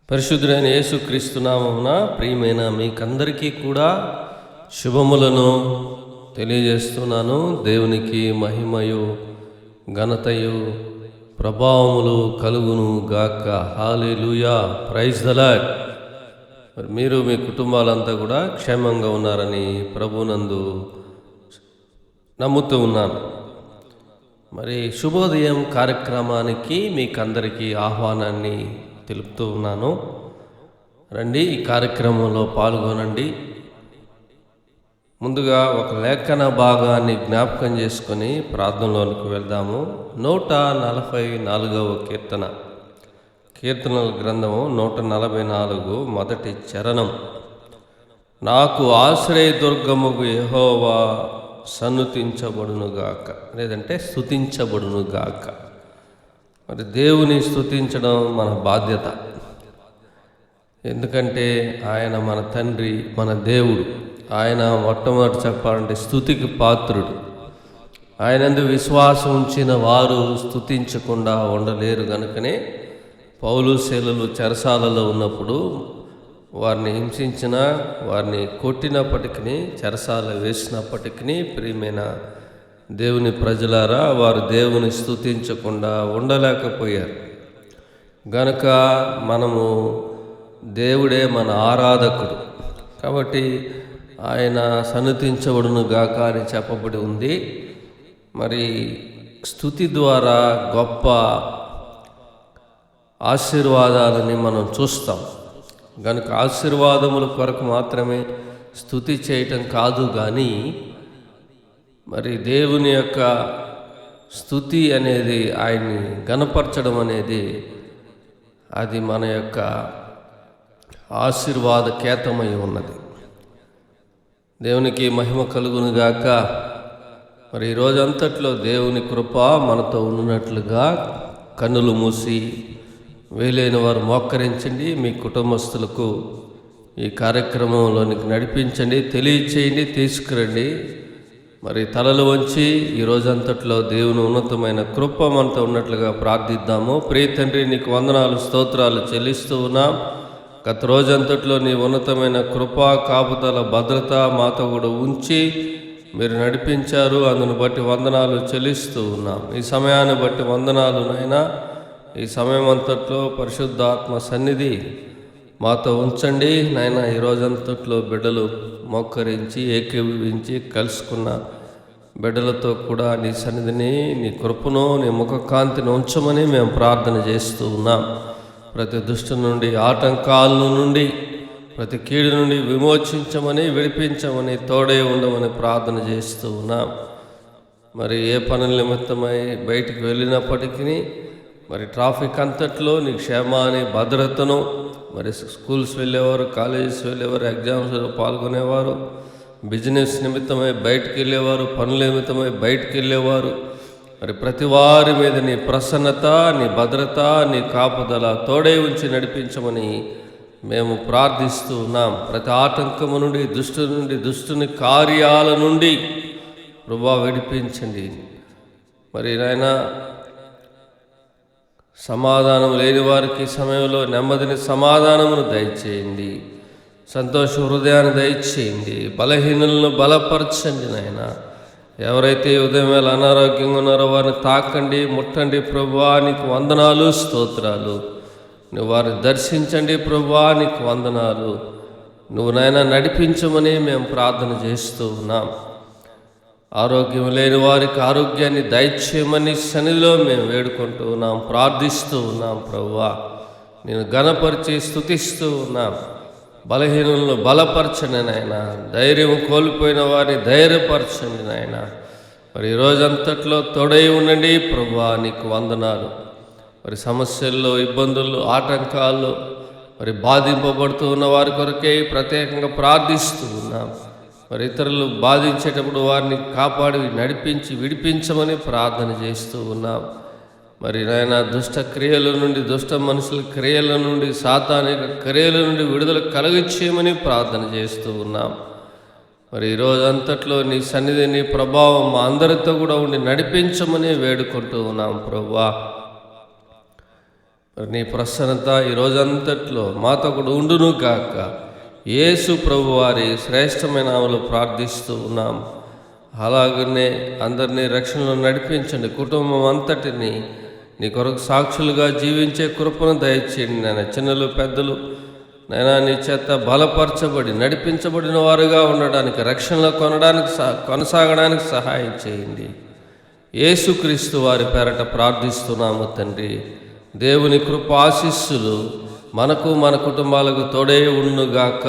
పరిశుద్ధుడైన యేసుక్రీస్తు నామమున ప్రియమైన మీకందరికీ కూడా శుభములను తెలియజేస్తున్నాను. దేవునికి మహిమయు ఘనతయు ప్రభావములు కలుగును గాక. హల్లెలూయా, ప్రైజ్ ద లార్డ్. మరి మీరు మీ కుటుంబాలంతా కూడా క్షేమంగా ఉన్నారని ప్రభునందు నమ్ముతూ ఉన్నాను. మరి శుభోదయం కార్యక్రమానికి మీకందరికీ ఆహ్వానాన్ని తెలుపుతూ ఉన్నాను. రండి, ఈ కార్యక్రమంలో పాల్గొనండి. ముందుగా ఒక లేఖన భాగాన్ని జ్ఞాపకం చేసుకొని ప్రార్థనలోనికి వెళ్దాము. 144వ కీర్తనల గ్రంథము 144 మొదటి చరణం. నాకు ఆశ్రయదుర్గముగు యెహోవా సన్నుతించబడునుగాక, లేదంటే స్తుతించబడునుగాక. మరి దేవుని స్తుతించడం మన బాధ్యత. ఎందుకంటే ఆయన మన తండ్రి, మన దేవుడు. ఆయన మొట్టమొదటి చెప్పాలంటే స్తుతికి పాత్రుడు. ఆయనందు విశ్వాసం ఉంచిన వారు స్తుతించకుండా ఉండలేరు. కనుకనే పౌలు శీలలు చెరసాలలో ఉన్నప్పుడు వారిని హింసించిన, వారిని కొట్టినప్పటికీ, చెరసాల వేసినప్పటికీ, ప్రియమైన దేవుని ప్రజలారా, వారు దేవుని స్తుతించకుండా ఉండలేకపోయారు. గనుక మనము దేవుడే మన ఆరాధకుడు కాబట్టి ఆయన సన్నుతించబడును గాక అని చెప్పబడి ఉంది. మరి స్తుతి ద్వారా గొప్ప ఆశీర్వాదాలని మనం చూస్తాం. గనుక ఆశీర్వాదముల కొరకు మాత్రమే స్తుతి చేయటం కాదు, కానీ మరి దేవుని యొక్క స్తుతి అనేది, ఆయన్ని గణపరచడం అనేది, అది మన యొక్క ఆశీర్వాద కేతమై ఉన్నది. దేవునికి మహిమ కలుగును గాక. మరి ఈ రోజంతట్లో దేవుని కృప మనతో ఉన్నట్లుగా కన్నులు మూసి వీలైన వారు మోకరించండి. మీ కుటుంబస్తులకు ఈ కార్యక్రమంలోనికి నడిపించండి, తెలియచేయండి, తీసుకురండి. మరి తలలు వంచి ఈ రోజంతట్లో దేవుని ఉన్నతమైన కృప మనతో ఉన్నట్లుగా ప్రార్థిద్దాము. ప్రియ తండ్రి, నీకు వందనాలు, స్తోత్రాలు చెల్లిస్తూ ఉన్నాం. గత రోజంతట్లో నీ ఉన్నతమైన కృప, కాపుదల, భద్రత మాతో కూడా ఉంచి మీరు నడిపించారు. అందును బట్టి వందనాలు చెల్లిస్తూ ఉన్నాం. ఈ సమయాన్ని బట్టి వందనాలు నాయనా. ఈ సమయం అంతట్లో పరిశుద్ధాత్మ సన్నిధి మాతో ఉంచండి నాయన. ఈ రోజంతట్లో బిడ్డలు మోకరించి ఏకీభవించి కలుసుకున్న బిడ్డలతో కూడా నీ సన్నిధిని, నీ కృపను, నీ ముఖకాంతిని ఉంచమని మేము ప్రార్థన చేస్తూ ఉన్నాం. ప్రతి దుష్టు నుండి, ఆటంకాల నుండి, ప్రతి కీడు నుండి విమోచించమని, విడిపించమని, తోడే ఉండమని ప్రార్థన చేస్తూ ఉన్నాం. మరి ఏ పనుల నిమిత్తమై బయటికి వెళ్ళినప్పటికీ, మరి ట్రాఫిక్ అంతట్లో నీ క్షేమాన్ని, భద్రతను, మరి స్కూల్స్ వెళ్ళేవారు, కాలేజెస్ వెళ్ళేవారు, ఎగ్జామ్స్లో పాల్గొనేవారు, బిజినెస్ నిమిత్తమై బయటికి వెళ్ళేవారు, పనుల నిమిత్తమై బయటికి వెళ్ళేవారు, మరి ప్రతి వారి మీద నీ ప్రసన్నత, నీ భద్రత, నీ కాపుదల తోడే ఉంచి నడిపించమని మేము ప్రార్థిస్తూ ఉన్నాం. ప్రతి ఆటంకము నుండి, దుష్టుని కార్యాల నుండి ప్రభువా విడిపించండి. మరి నాయన, సమాధానం లేని వారికి సమయంలో నెమ్మదిని, సమాధానమును దయచేయండి. సంతోష హృదయాన్ని దయచేయండి. బలహీనులను బలపరచండి నాయన. ఎవరైతే ఉదయం వేళ అనారోగ్యంగా ఉన్నారో వారిని తాకండి, ముట్టండి. ప్రభువా నీకు వందనాలు, స్తోత్రాలు. నువ్వు వారిని దర్శించండి. ప్రభువా నీకు వందనాలు. నువ్వు నాయన నడిపించమని మేము ప్రార్థన చేస్తూ ఉన్నాం. ఆరోగ్యం లేని వారికి ఆరోగ్యాన్ని దయచేయమని సన్నిధిలో మేము వేడుకుంటూ ఉన్నాం, ప్రార్థిస్తూ ఉన్నాం. ప్రభువా నేను ఘనపరిచి స్తుతిస్తూ ఉన్నాం. బలహీనులను బలపరచండి నాయన. ధైర్యం కోల్పోయిన వారిని ధైర్యపరచండి నాయన. మరి ఈ రోజంతట్లో తోడై ఉండండి. ప్రభువా నీకు వందనాలు. మరి సమస్యల్లో, ఇబ్బందుల్లో, ఆటంకాల్లో మరి బాధింపబడుతూ ఉన్న వారి కొరకే ప్రత్యేకంగా ప్రార్థిస్తూ ఉన్నాం. మరి ఇతరులు బాధించేటప్పుడు వారిని కాపాడి, నడిపించి, విడిపించమని ప్రార్థన చేస్తూ ఉన్నాం. మరి నాయన, దుష్ట క్రియల నుండి, దుష్ట మనుషుల క్రియల నుండి, సాతానిక క్రియల నుండి విడుదల కలుగచేయమని ప్రార్థన చేస్తూ ఉన్నాం. మరి ఈ రోజంతట్లో నీ సన్నిధి, నీ ప్రభావం మా అందరితో కూడా ఉండి నడిపించమని వేడుకుంటూ ఉన్నాం. ప్రభువా మరి నీ ప్రసన్నత ఈ రోజంతట్లో మాతో కూడా ఉండును గాక. యేసు ప్రభు వారి శ్రేష్టమైన నామములో ప్రార్థిస్తూ ఉన్నాం. అలాగనే అందరినీ రక్షణలో నడిపించండి. కుటుంబం అంతటిని నీ కొరకు సాక్షులుగా జీవించే కృపను దయచేయండి నాయన. చిన్నలు పెద్దలు నైనా నీ చేత బలపరచబడి నడిపించబడిన వారుగా ఉండడానికి, రక్షణలో కొనసాగడానికి సహాయం చేయండి. యేసుక్రీస్తు వారి పేరట ప్రార్థిస్తున్నాము తండ్రి. దేవుని కృప ఆశీస్సులు మనకు మన కుటుంబాలకు తోడే ఉండుగాక.